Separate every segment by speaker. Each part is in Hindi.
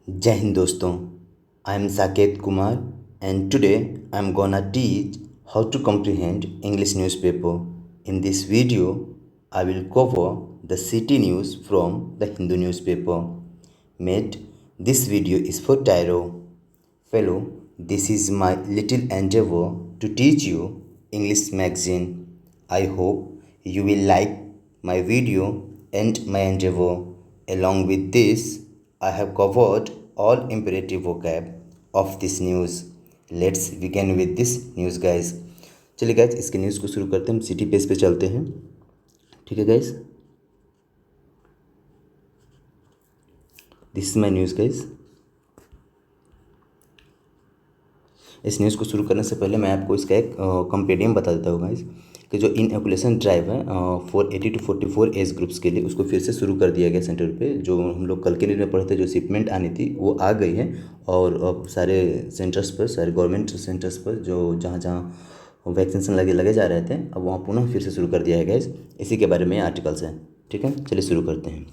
Speaker 1: Jai Hind दोस्तों, I am Saket Kumar and today I am gonna teach how to comprehend English newspaper. In this video, I will cover the city news from the Hindu newspaper. Mate, this video is for Tyro. Fellow, this is my little endeavor to teach you English magazine. I hope you will like my video and my endeavor. Along with this, I have covered all imperative vocab of this news. Let's begin with this news guys. चलिए गाइज इसके न्यूज़ को शुरू करते हैं। हम सिटी पेज पे चलते हैं। ठीक है guys, this is my news guys. इस न्यूज़ को शुरू करने से पहले मैं आपको इसका एक कंपेडियम बता देता हूँ गाइज कि जो इनएकुलेशन ड्राइव है 480 to 44 एज ग्रुप्स के लिए उसको फिर से शुरू कर दिया गया सेंटर पे। जो हम लोग कल के न्यूज़ में पढ़े थे, जो शिपमेंट आनी थी वो आ गई है और अब सारे सेंटर्स पर, सारे गवर्नमेंट सेंटर्स पर जो जहाँ जहाँ वैक्सीनेशन लगे जा रहे थे, अब वहाँ पुनः फिर से शुरू कर दिया है गाइज। इसी के बारे में आर्टिकल्स हैं। ठीक है, चलिए शुरू करते हैं।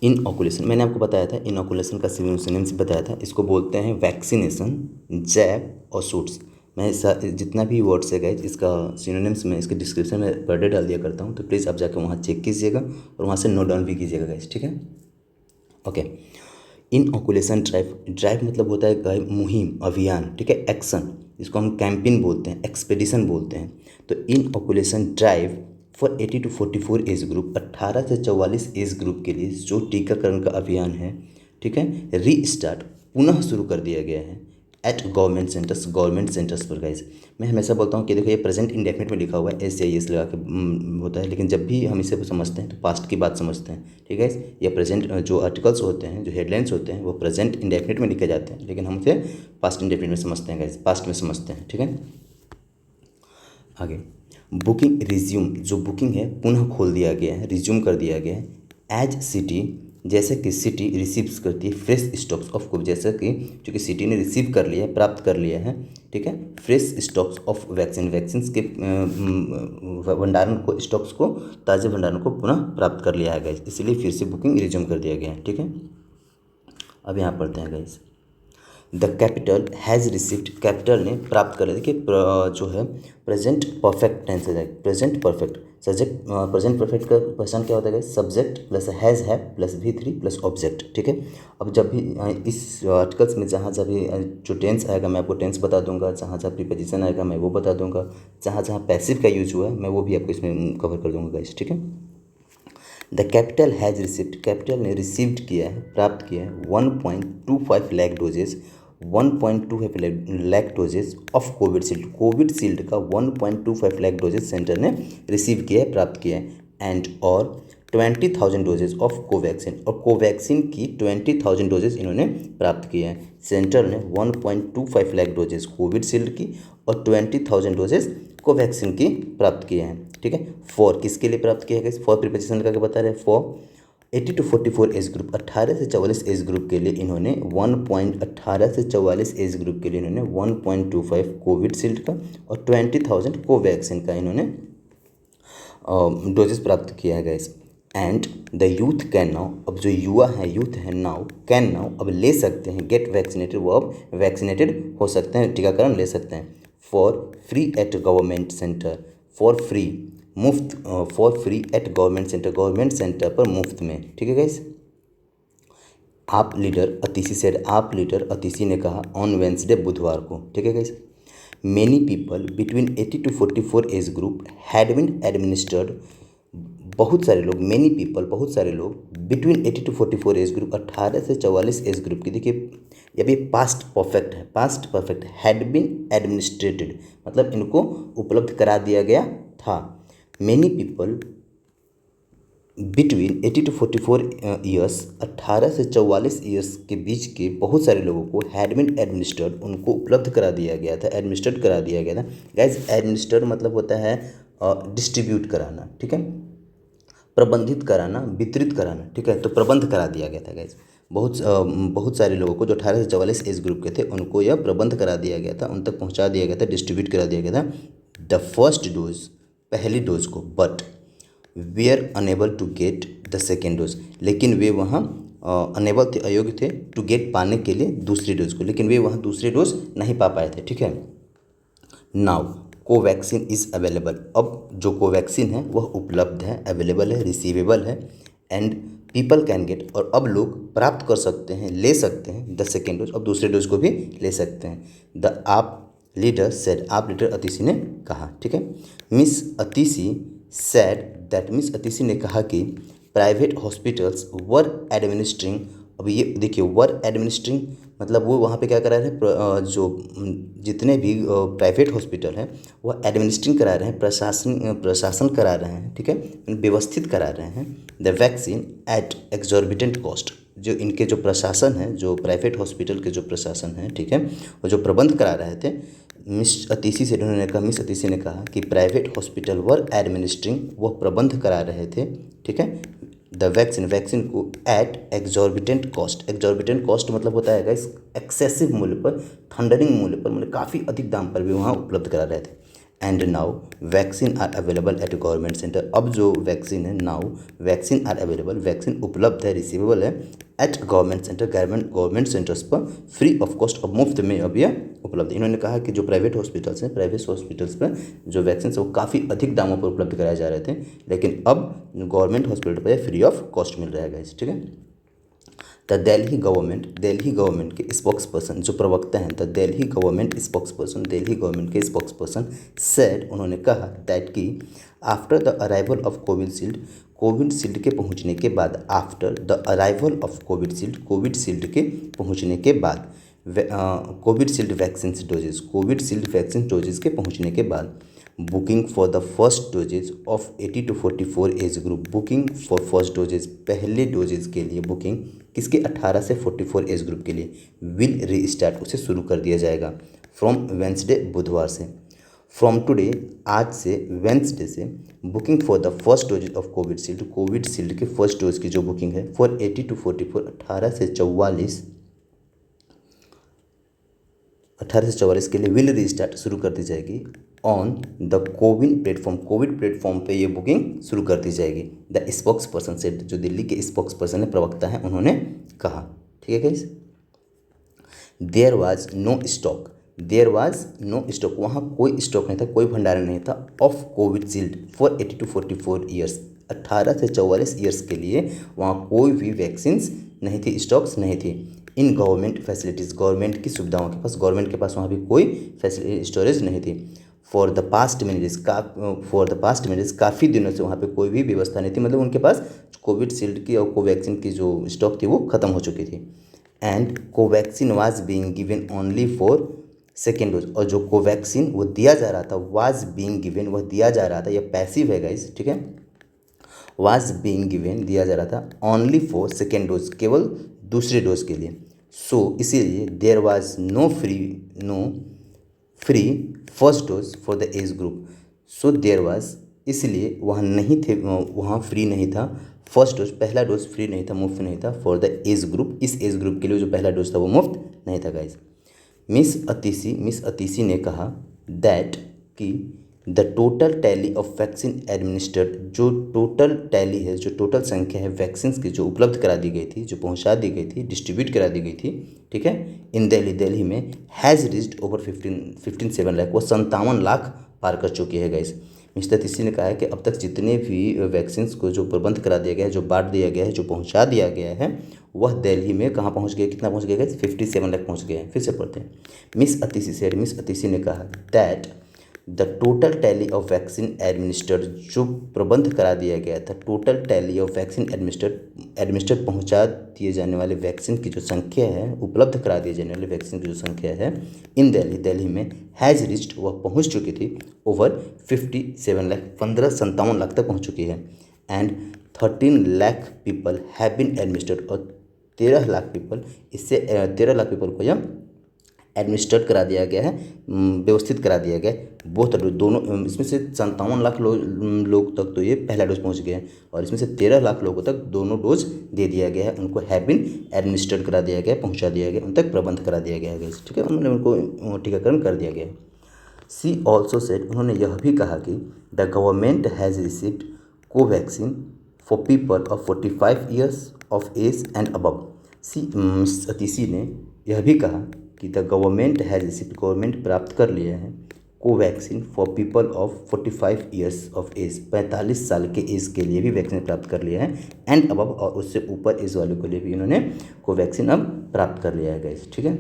Speaker 1: इनऑकुलेशन मैंने आपको बताया था, इनऑकुलेशन का सिनोनिम्स बताया था। इसको बोलते हैं वैक्सीनेशन, जैब और शूट्स। मैं जितना भी वर्ड्स है गाइज, इसका सिनोनिम्स में इसके डिस्क्रिप्शन में पर डे डाल दिया करता हूँ, तो प्लीज़ आप जाकर वहाँ चेक कीजिएगा और वहाँ से नोट डाउन भी कीजिएगा गाइज। ठीक है, ओके। इनऑकुलेशन ड्राइव मतलब होता है मुहिम, अभियान। ठीक है, एक्शन, इसको हम कैंपेन बोलते हैं, एक्सपेडिशन बोलते हैं। तो inoculation drive for 80 to 44 age group, 18 से 44 एज ग्रुप के लिए जो टीकाकरण का अभियान है, ठीक है, रीस्टार्ट, पुनः शुरू कर दिया गया है एट गवर्नमेंट सेंटर्स पर गाइज। मैं हमेशा बोलता हूँ कि देखो ये प्रेजेंट इंडेफिनिट में लिखा हुआ है, एस लगा के होता है, लेकिन जब भी हम इसे समझते हैं तो पास्ट की बात समझते हैं। ठीक है, ये प्रेजेंट जो आर्टिकल्स होते हैं, जो हेडलाइंस होते हैं, वो प्रेजेंट इंडेफिनिट में लिखे जाते हैं, लेकिन हम उसे पास्ट इंडेफिनिट में समझते हैं गाइज, पास्ट में समझते हैं। ठीक है, आगे बुकिंग रिज्यूम, जो बुकिंग है पुनः खोल दिया गया है, रिज्यूम कर दिया गया है। एज सिटी, जैसे कि सिटी रिसीव्स करती है फ्रेश स्टॉक्स ऑफ कोविड, जैसे कि चूँकि सिटी ने रिसीव कर लिया है, प्राप्त कर लिया है, ठीक है, फ्रेश स्टॉक्स ऑफ वैक्सीन के भंडारण को, स्टॉक्स को, ताज़े भंडारण को पुनः प्राप्त कर लिया है गाइज, इसलिए फिर से बुकिंग रिज्यूम कर दिया गया है। ठीक है, अब यहाँ पढ़ते हैं guys. The capital has received, capital ने प्राप्त कर लिया। देखिए जो है प्रेजेंट परफेक्ट टेंस है, present perfect subject, present perfect का पहचान क्या होता है? सब्जेक्ट प्लस हैज़ है प्लस V3 प्लस ऑब्जेक्ट। ठीक है, अब जब भी इस आर्टिकल्स में जहाँ जब भी जो टेंस आएगा मैं आपको टेंस बता दूंगा, जहाँ जहाँ प्रीपोजिशन आएगा मैं वो बता दूंगा, जहाँ जहाँ पैसिव का यूज हुआ है मैं वो भी आपको इसमें कवर कर दूंगा गाइस। ठीक है, the capital has received, capital ने रिसीव्ड किया है, प्राप्त किया है 1.25 lakh doses, 1.25 lakh doses of Covishield का 1.25 लाख डोजेज सेंटर ने रिसीव किया है, प्राप्त किया है। एंड और 20,000 डोजेज ऑफ कोवैक्सीन, और कोवैक्सीन की 20,000 डोजेज इन्होंने प्राप्त किए हैं। सेंटर ने 1.25 लाख डोजेज कोविड शील्ड की और 20,000 डोजेज कोवैक्सीन की प्राप्त किए हैं। ठीक है, फॉर किसके लिए प्राप्त किया गया? फॉर प्रीपोजिशन लगा के बता रहे हैं। फॉर 80 to 44 एज ग्रुप, 18 से 44 एज ग्रुप के लिए इन्होंने 18 से 44 एज ग्रुप के लिए इन्होंने 1.25 कोविड शील्ड का और 20,000 कोवैक्सीन का इन्होंने डोजेस प्राप्त किया है guys. And the youth can now, अब जो युवा है, यूथ है, नाउ कैन नाउ, अब ले सकते हैं, गेट वैक्सीनेटेड, वो अब वैक्सीनेटेड हो सकते हैं, टीकाकरण ले सकते हैं। For free at government centre, for free, मुफ्त, for free at government centre पर मुफ्त में। ठीक है गाइस, आप लीडर अतिशी सेड, आप लीडर अतिशी ने कहा ऑन वेंसडे, बुधवार को। ठीक है guys, many people between 80 to 44 age group had been administered, बहुत सारे लोग, मेनी पीपल बहुत सारे लोग, बिटवीन 80 to 44 एज ग्रुप, 18 से 44 एज ग्रुप की, देखिए ये भी पास्ट परफेक्ट है, past perfect, had been administrated मतलब इनको उपलब्ध करा दिया गया था। Many people between 80 to 44 years, 18 से 44 ईयर्स के बीच के बहुत सारे लोगों को हैड बीन एडमिनिस्टर्ड, उनको उपलब्ध करा दिया गया था, एडमिनिस्टर्ड करा दिया गया था गाइज। एडमिनिस्टर्ड मतलब होता है डिस्ट्रीब्यूट कराना, ठीक है, प्रबंधित कराना, वितरित कराना। ठीक है, तो प्रबंध करा दिया गया था गाइज। बहुत सारे लोगों को जो 18 से 44 एज ग्रुप के थे उनको यह प्रबंध करा दिया गया था, उन तक पहुंचा दिया गया था, डिस्ट्रीब्यूट करा दिया गया था द फर्स्ट डोज, पहली डोज को, but they are unable to get the second dose, लेकिन वे वहाँ अनेबल थे, अयोग्य थे टू गेट, पाने के लिए दूसरी डोज को, लेकिन वे वहाँ दूसरी डोज नहीं पा पाए थे। ठीक है। नाउ कोवैक्सीन इज़ अवेलेबल, अब जो कोवैक्सीन है वह उपलब्ध है, अवेलेबल है, रिसीवेबल है, एंड पीपल कैन गेट, और अब लोग प्राप्त कर सकते हैं, ले सकते हैं द सेकेंड डोज, अब दूसरे डोज को भी ले सकते हैं। द आप लीडर सेड, आप लीडर अतिशी ने कहा। ठीक है। Miss Atishi said that, miss Atishi ने कहा कि प्राइवेट हॉस्पिटल्स वर एडमिनिस्ट्रिंग, अब ये देखिए वर एडमिनिस्ट्रिंग मतलब वो वहाँ पे क्या करा रहे हैं, जो जितने भी प्राइवेट हॉस्पिटल हैं वह एडमिनिस्ट्रिंग करा रहे हैं, प्रशासन करा रहे हैं। ठीक है। व्यवस्थित करा रहे हैं the vaccine eight exorbitant cost, जो इनके जो प्रशासन है, जो प्राइवेट हॉस्पिटल के जो प्रशासन है, ठीक है, वो जो प्रबंध करा रहे थे, मिस अतिशी से उन्होंने कहा, मिस अतिशी ने कहा कि प्राइवेट हॉस्पिटल वर एडमिनिस्ट्रिंग, वह प्रबंध करा रहे थे। ठीक है। द वैक्सीन, वैक्सीन को at exorbitant cost, exorbitant cost मतलब होता है गाइस एक्सेसिव मूल्य पर, थंडरिंग मूल्य पर, मतलब काफ़ी अधिक दाम पर भी वहाँ उपलब्ध करा रहे थे। And now vaccine are available at government center, अब जो वैक्सीन है, now vaccine are available, vaccine उपलब्ध है, रिसीवेबल है at government center, government centers पर फ्री ऑफ कॉस्ट, अब मुफ्त में अब यह उपलब्ध है। इन्होंने कहा कि जो प्राइवेट हॉस्पिटल्स हैं, प्राइवेट हॉस्पिटल्स पर जो वैक्सीन वो काफ़ी अधिक दामों पर उपलब्ध कराए जा रहे थे, लेकिन अब गवर्नमेंट हॉस्पिटल पर फ्री ऑफ कॉस्ट मिल रहा है गाइस। ठीक है। द दिल्ली गवर्नमेंट के स्पोक्स पर्सन, जो प्रवक्ता हैं, the Delhi government spokes person, Delhi government के स्पोक्स पर्सन सेड, उन्होंने कहा दैट कि after the arrival of Covishield के पहुंचने के बाद, after the arrival of Covishield के पहुंचने के बाद, कोविशील्ड वैक्सीन डोजेज के पहुंचने के बाद, booking for the first doses of 80 to 44 age group, booking for first doses, पहले डोजेज के लिए बुकिंग किसके, 18 से 44 एज ग्रुप के लिए, विल रीस्टार्ट, उसे शुरू कर दिया जाएगा फ्रॉम वेंसडे, बुधवार से, फ्रॉम टुडे, आज से, वेंसडे से, booking for the first doses of Covishield के फर्स्ट डोज की जो बुकिंग है फॉर 80 to 44, 18 से 44 के लिए विल रीस्टार्ट, शुरू कर दी जाएगी ऑन द कोविड प्लेटफॉर्म पे ये बुकिंग शुरू कर दी जाएगी। द स्पोक्स पर्सन से, जो दिल्ली के स्पोक्स पर्सन है, प्रवक्ता हैं, उन्होंने कहा। ठीक है guys. There was no stock, वहाँ कोई स्टॉक नहीं था, कोई भंडारण नहीं था of Covishield for 80 to 44 years, 18 से 44 ईयर्स के लिए वहाँ कोई भी वैक्सीन्स नहीं थी, स्टॉक्स नहीं थी। इन गवर्नमेंट फैसिलिटीज़, गवर्नमेंट की सुविधाओं के पास, गवर्नमेंट के पास वहाँ भी कोई स्टोरेज नहीं थी। फॉर द पास्ट मिनट्स, काफ़ी दिनों से वहाँ पे कोई भी व्यवस्था नहीं थी, मतलब उनके पास कोविशील्ड की और कोवैक्सीन की जो स्टॉक थी वो ख़त्म हो चुकी थी। And Covaxin was being given only for second dose, और जो कोवैक्सीन वो दिया जा रहा था, वाज बीइंग गिवन, वह दिया जा रहा था, यह पैसिव है गाइस। ठीक है। वाज बीइंग गिवन, दिया जा रहा था, ओनली फॉर सेकेंड डोज, केवल दूसरे डोज के लिए। सो इसीलिए there was no free first dose for the age group, so there was, इसलिए वहाँ नहीं थे, वहाँ फ्री नहीं था फर्स्ट डोज, पहला डोज फ्री नहीं था, मुफ्त नहीं था, फॉर द एज ग्रुप, इस एज ग्रुप के लिए जो पहला डोज था वो मुफ्त नहीं था गाइज। मिस अतिशी ने कहा दैट कि the total tally of vaccine administered, जो टोटल टैली है, जो टोटल संख्या है वैक्सीन की जो उपलब्ध करा दी गई थी, जो पहुंचा दी गई थी, डिस्ट्रीब्यूट करा दी गई थी, ठीक है, इन दिल्ली में हैज़ रीच्ड ओवर 57 लाख, वो 57 लाख पार कर चुकी है गाइस। मिस्टर तिशी ने कहा है कि अब तक जितने भी वैक्सीन को जो प्रबंध करा दिया गया है, जो बांट दिया गया है, जो पहुंचा दिया गया है, वह दिल्ली में कहाँ पहुंच गया, कितना पहुंच गया गाइस, 57 लाख पहुंच गए हैं। फिर से पढ़ते हैं। मिस अतिशी ने कहा that the total tally of vaccine administered, जो प्रबंध करा दिया गया था, total tally of vaccine administered पहुंचा दिए जाने वाले वैक्सीन की जो संख्या है, उपलब्ध करा दिए जाने वाले वैक्सीन की जो संख्या है इन दिल्ली में हैज़ रिच्ड, वह पहुंच चुकी थी ओवर 57 लाख, 57 लाख तक पहुंच चुकी है। And 13 lakh people have been administered, और 13 लाख पीपल, इससे 13 लाख पीपल को यह एडमिनिस्ट्रेट करा दिया गया है, व्यवस्थित करा दिया गया है। बोथ दोनों, इसमें से 57 लाख लोग तक तो ये पहला डोज पहुंच गया है, और इसमें से 13 लाख लोगों तक दोनों डोज दे दिया गया है, उनको हैव बीन एडमिनिस्ट्रेट करा दिया गया, पहुंचा दिया गया, उन तक प्रबंध करा दिया गया है, ठीक है, उन्होंने उनको टीकाकरण कर दिया गया है। सी ऑल्सो सेड, उन्होंने यह भी कहा कि the government has received Covaxin for people of 45 years of age and above. Miss Atishi ने यह भी कहा कि the government has received, government प्राप्त कर लिया है Covaxin for people of 45 years of age, 45 साल के एज के लिए भी वैक्सीन प्राप्त कर लिया है, एंड अबव और उससे ऊपर एज वालों के लिए भी इन्होंने कोवैक्सीन अब प्राप्त कर लिया है गाइस, ठीक है।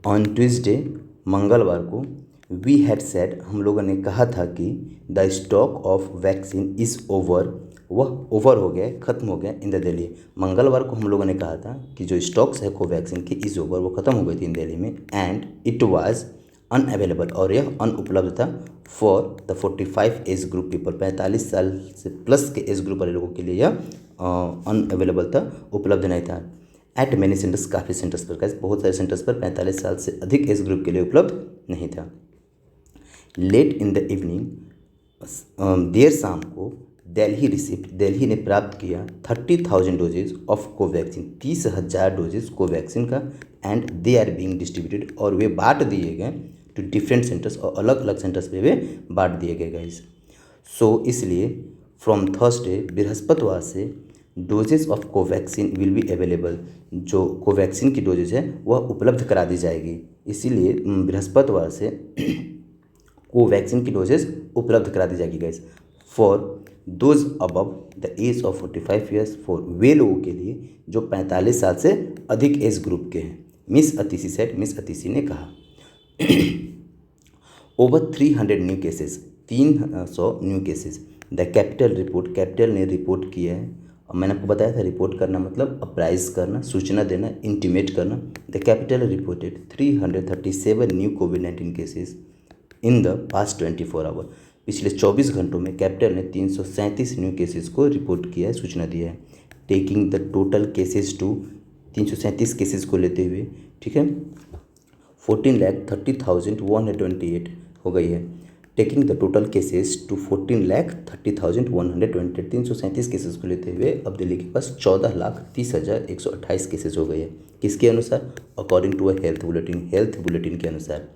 Speaker 1: ऑन ट्यूसडे, मंगलवार को, वी हैड सेड, हम लोगों ने कहा था कि the stock of vaccine is over, वह ओवर हो गया, ख़त्म हो गया इन द दिल्ली। मंगलवार को हम लोगों ने कहा था कि जो स्टॉक्स है कोवैक्सीन की इज़ ओवर, वो ख़त्म हो गई थी इन दिल्ली में, एंड इट वाज अनअवेलेबल, और यह अनुपलब्ध था for the 45 age group people, 45 साल से प्लस के एज ग्रुप वाले लोगों के लिए यह अनअवेलेबल था, उपलब्ध नहीं था। एट मैनी सेंटर्स, काफ़ी सेंटर्स पर, कैसे बहुत सारे सेंटर्स पर 45 साल से अधिक एज ग्रुप के लिए उपलब्ध नहीं था। लेट इन द इवनिंग, देर शाम को, दिल्ली ने प्राप्त किया 30,000 doses of Covaxin, 30,000 doses Covaxin का, and they are being distributed, और वे बांट दिए गए टू डिफरेंट सेंटर्स, और अलग अलग सेंटर्स पे वे बांट दिए गए गाइस। सो इसलिए फ्रॉम थर्सडे, बृहस्पतिवार से, doses of Covaxin will be available, जो कोवैक्सीन की डोजेज है वह उपलब्ध करा दी जाएगी। इसीलिए बृहस्पतिवार से कोवैक्सीन की डोजेज उपलब्ध करा दी जाएगी guys, for those above the age of 45 years, for वे लोगों के लिए जो 45 साल से अधिक एज ग्रुप के हैं। Miss Atishi said, miss Atishi ने कहा। Over 300 new cases, 300 new cases. The capital report, capital ने रिपोर्ट किया है, और मैंने आपको बताया था रिपोर्ट करना मतलब अप्राइज करना, सूचना देना, इंटीमेट करना। द कैपिटल रिपोर्टेड 337 न्यू कोविड-19 cases in the past 24 hour. पिछले 24 घंटों में कैपिटल ने 337 न्यू केसेस को रिपोर्ट किया है, सूचना दिया है। Taking the total cases to, 337 cases को लेते हुए, ठीक है, 14,30,128 हो गई है। Taking the total cases to 14,30,128, 337 cases को लेते हुए अब दिल्ली के पास 14,30,128 केसेस हो गए हैं। किसके अनुसार? According to a health bulletin, health bulletin के अनुसार,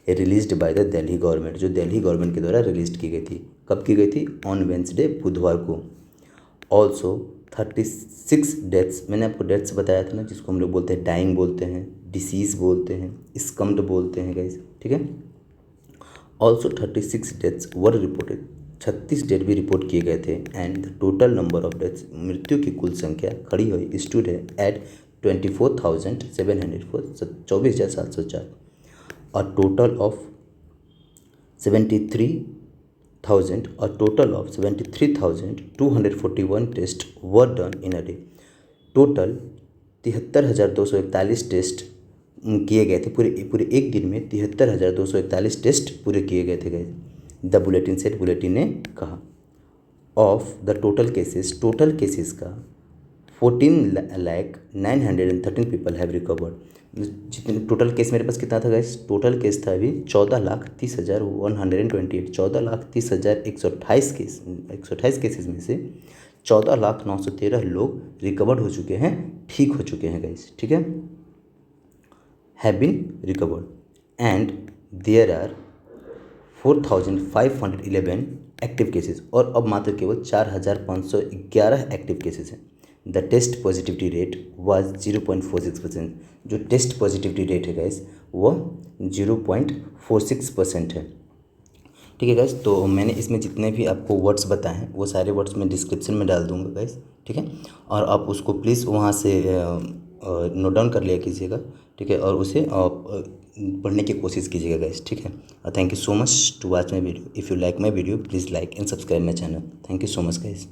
Speaker 1: released by the Delhi government, जो दिल्ली गवर्नमेंट के द्वारा रिलीज की गई थी। कब की गई थी? ऑन वेंसडे, बुधवार को। ऑल्सो 36 डेथ्स, मैंने आपको डेथ्स बताया था ना, जिसको हम लोग बोलते हैं डाइंग बोलते हैं, डिसीज़ बोलते हैं, स्कम्ड बोलते हैं गाइस, ठीक है। ऑल्सो 36 डेथ्स वर रिपोर्टेड, 36 डेथ भी रिपोर्ट किए गए थे, and the total number of deaths, मृत्यु की कुल संख्या खड़ी हुई स्टूड है एट 24,704, 24,704, और total of 73,241 test were done in a day. Total 73,241 test किए गए थे पूरे एक दिन में, 73,241 टेस्ट पूरे किए गए थे guys. The bulletin set, bulletin ने कहा। Of the total cases, total cases का 14,09,13 पीपल हैव रिकवर्ड। जितने टोटल केस मेरे पास कितना था गाइस? टोटल केस था अभी 14,30,128, 14,30,128 केस, 128 केसेस में से 14,09,13 लोग रिकवर्ड हो चुके हैं, ठीक हो चुके हैं गाइस, ठीक है, have been recovered, and there are 4,511 active cases, और अब मात्र केवल 4,511 एक्टिव केसेस हैं। The test positivity rate was 0.46%, जो टेस्ट पॉजिटिविटी रेट है गाइस वह 0.46% है, ठीक है गाइस। तो मैंने इसमें जितने भी आपको वर्ड्स बताए हैं वो सारे वर्ड्स मैं डिस्क्रिप्शन में डाल दूंगा गाइस, ठीक है, और आप उसको प्लीज़ वहाँ से नोट डाउन कर लिया कीजिएगा, ठीक है, और उसे पढ़ने की कोशिश कीजिएगा गाइस, ठीक है। Thank you so much to watch my video. If you like my video please like and subscribe my channel. Thank you so much guys.